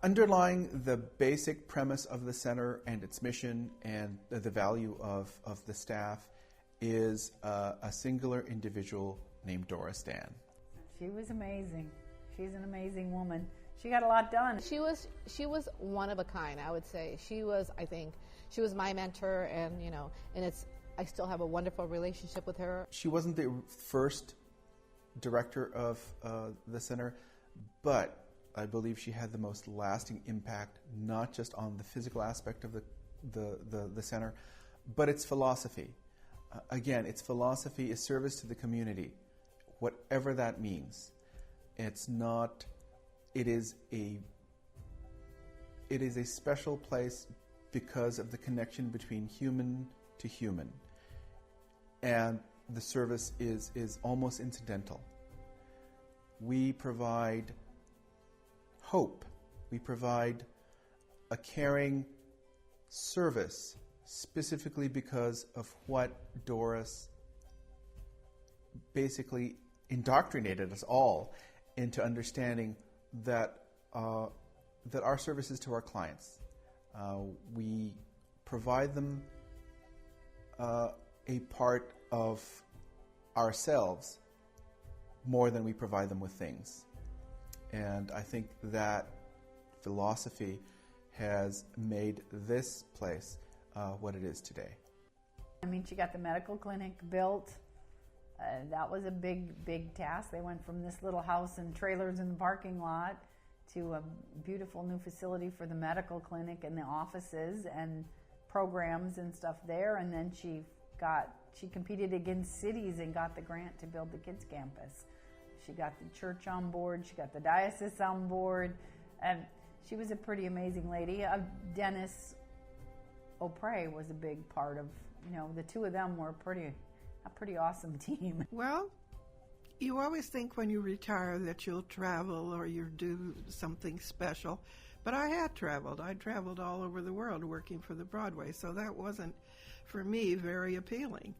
Underlying the basic premise of the center and its mission and the value of the staff is a singular individual named Dorris Dann. She was amazing. She's an amazing woman. She got a lot done. She was one of a kind, I would say. I think she was my mentor, and I still have a wonderful relationship with her. She wasn't the first director of the center, but I believe she had the most lasting impact, not just on the physical aspect of the center, but its philosophy. Again, its philosophy is service to the community, whatever that means. It is a special place because of the connection between human to human. And the service is almost incidental. We provide hope. We provide a caring service specifically because of what Dorris basically indoctrinated us all into understanding that our service is to our clients. We provide them a part of ourselves more than we provide them with things. And I think that philosophy has made this place what it is today. I mean, she got the medical clinic built. That was a big task. They went from this little house and trailers in the parking lot to a beautiful new facility for the medical clinic and the offices and programs and stuff there. And then she competed against cities and got the grant to build the kids campus. She got the church on board. She got the diocese on board. And she was a pretty amazing lady. Dennis O'Prey was a big part of, the two of them were a pretty awesome team. Well, you always think when you retire that you'll travel or you'll do something special. But I had traveled. I traveled all over the world working for the Broadway, so that wasn't, for me, very appealing.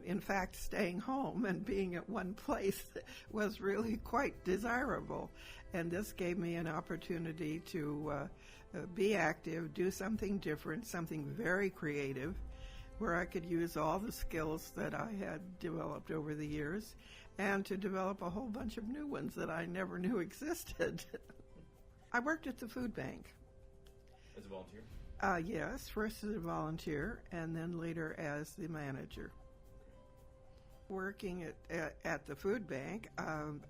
In fact, staying home and being at one place was really quite desirable. And this gave me an opportunity to be active, do something different, something very creative, where I could use all the skills that I had developed over the years and to develop a whole bunch of new ones that I never knew existed. I worked at the food bank. As a volunteer? Yes, first as a volunteer and then later as the manager. Working at the food bank,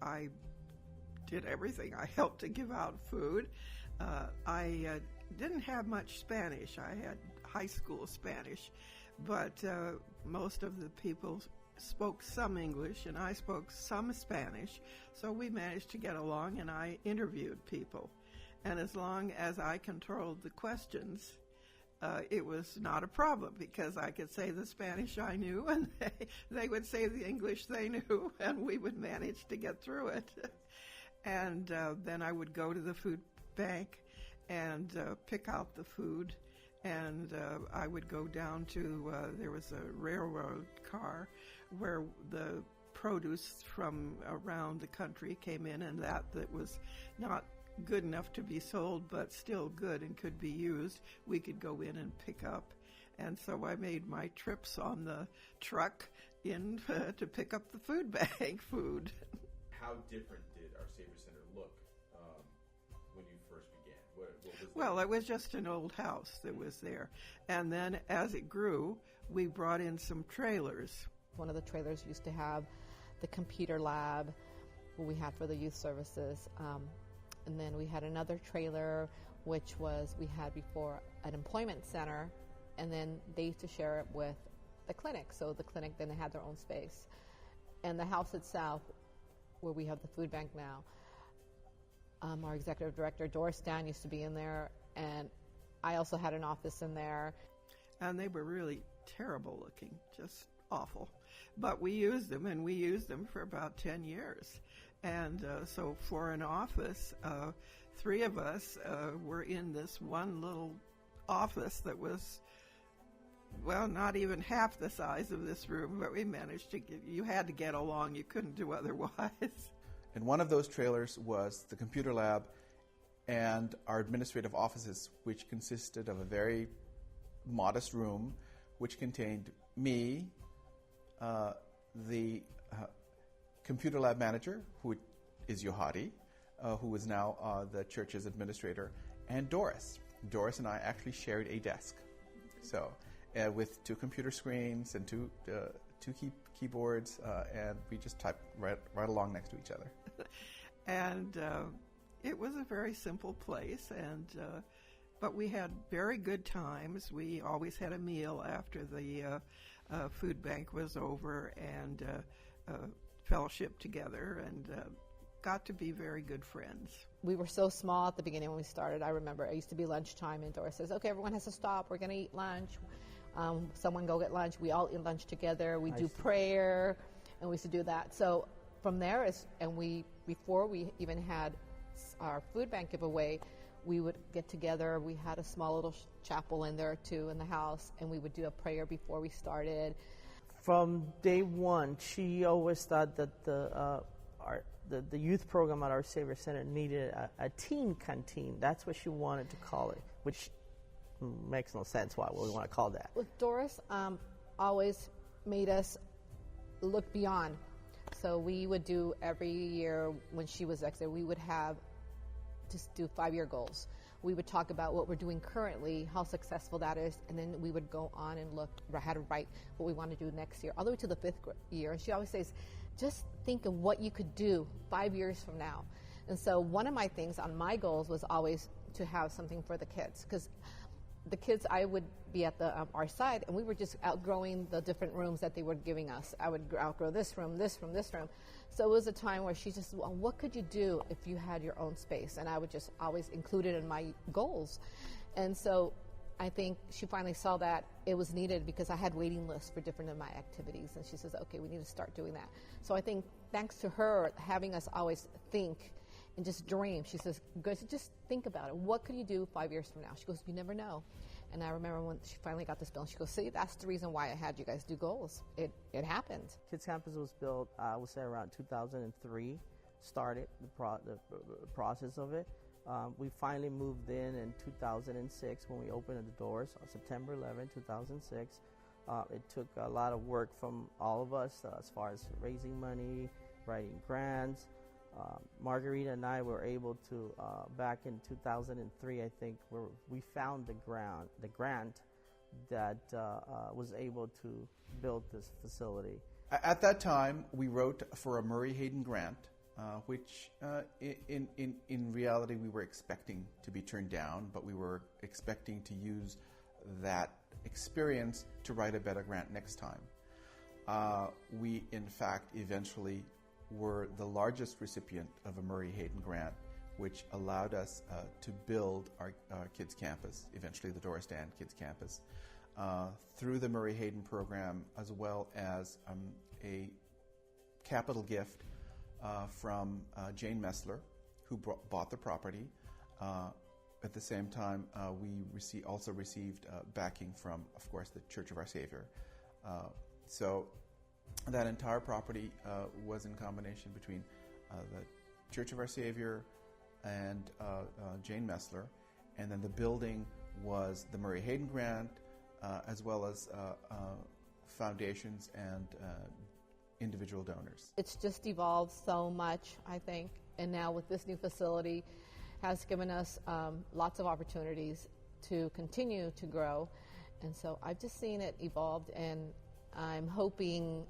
I did everything. I helped to give out food. I didn't have much Spanish. I had high school Spanish, but most of the people spoke some English and I spoke some Spanish, so we managed to get along and I interviewed people. And as long as I controlled the questions, it was not a problem because I could say the Spanish I knew and they would say the English they knew and we would manage to get through it. And then I would go to the food bank and pick out the food, and I would go down to, there was a railroad car where the produce from around the country came in, and that was not good enough to be sold, but still good and could be used, we could go in and pick up. And so I made my trips on the truck in to pick up the food bank food. How different did Our Saviour Center look when you first began? What was well, it was just an old house that was there. And then as it grew, we brought in some trailers. One of the trailers used to have the computer lab we had for the youth services. And then we had another trailer, which we had before an employment center, and then they used to share it with the clinic. So the clinic then had their own space. And the house itself, where we have the food bank now, our executive director, Dorris Dann, used to be in there, and I also had an office in there. And they were really terrible looking, just awful. But we used them, and we used them for about 10 years. And so for an office, 3 of us were in this one little office that was, well, not even half the size of this room, but we managed to you had to get along. You couldn't do otherwise. And one of those trailers was the computer lab, and our administrative offices, which consisted of a very modest room, which contained me, the computer lab manager, who is Yohadi, who is now the church's administrator, and Doris. Doris and I actually shared a desk, so with 2 computer screens and two keyboards, and we just typed right along next to each other. And it was a very simple place, and but we had very good times. We always had a meal after the food bank was over, and fellowship together, and got to be very good friends. We were so small at the beginning when we started. I remember it used to be lunchtime, and Doris says, okay, everyone has to stop. We're going to eat lunch. Someone go get lunch. We all eat lunch together. We do prayer, and we used to do that. So from there, before we even had our food bank giveaway, we would get together. We had a small little chapel in there, too, in the house, and we would do a prayer before we started. From day one, she always thought that the youth program at Our Saviour Center needed a teen canteen. That's what she wanted to call it, which makes no sense why we want to call that. With Doris, always made us look beyond. So we would do every year when she was exited, we would just do 5-year goals. We would talk about what we're doing currently, how successful that is, and then we would go on and look, how to write what we want to do next year, all the way to the 5th year. And she always says, just think of what you could do 5 years from now. And so one of my things on my goals was always to have something for the kids, because the kids, I would be at our side, and we were just outgrowing the different rooms that they were giving us. I would outgrow this room, this room, this room. So it was a time where she just, well, what could you do if you had your own space? And I would just always include it in my goals. And so I think she finally saw that it was needed, because I had waiting lists for different of my activities. And she says, okay, we need to start doing that. So I think thanks to her having us always think and just dream, she says, guys, just think about it. What could you do 5 years from now? She goes, you never know. And I remember when she finally got this bill, she goes, see, that's the reason why I had you guys do goals. It happened. Kids Campus was built, I would say, around 2003, started the process of it. We finally moved in 2006 when we opened the doors on September 11, 2006. It took a lot of work from all of us as far as raising money, writing grants. Margarita and I were able to, back in 2003, I think, we found the grant that was able to build this facility. At that time, we wrote for a Murray Hayden grant, which in reality we were expecting to be turned down, but we were expecting to use that experience to write a better grant next time. We, in fact, eventually were the largest recipient of a Murray Hayden grant, which allowed us to build our Kids Campus, eventually the Dorris Dann Kids Campus, through the Murray Hayden program, as well as a capital gift from Jane Messler, who bought the property. At the same time, we also received backing from, of course, the Church of Our Saviour. So that entire property was in combination between the Church of Our Saviour and Jane Messler, and then the building was the Murray Hayden grant, as well as foundations and individual donors. It's just evolved so much, I think, and now with this new facility has given us lots of opportunities to continue to grow, and so I've just seen it evolved, and I'm hoping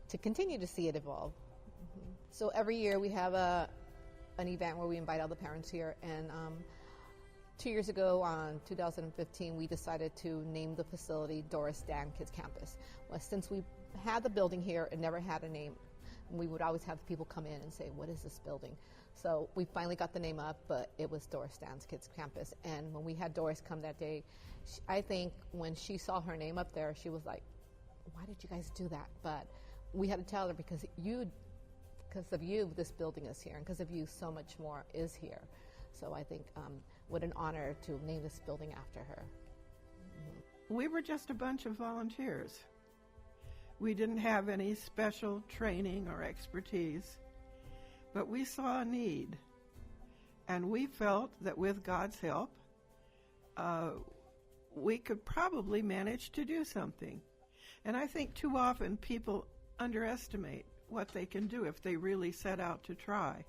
to continue to see it evolve. Mm-hmm. So every year we have an event where we invite all the parents here, and 2 years ago, on 2015, we decided to name the facility Dorris Dann Kids Campus. Well, since we had the building here, it never had a name. We would always have people come in and say, what is this building? So we finally got the name up, but it was Dorris Dann Kids Campus. And when we had Doris come that day, I think when she saw her name up there, she was like, why did you guys do that? But we had to tell her, because of you, this building is here, and because of you, so much more is here. So I think what an honor to name this building after her. Mm-hmm. We were just a bunch of volunteers. We didn't have any special training or expertise, but we saw a need. And we felt that with God's help, we could probably manage to do something. And I think too often people underestimate what they can do if they really set out to try.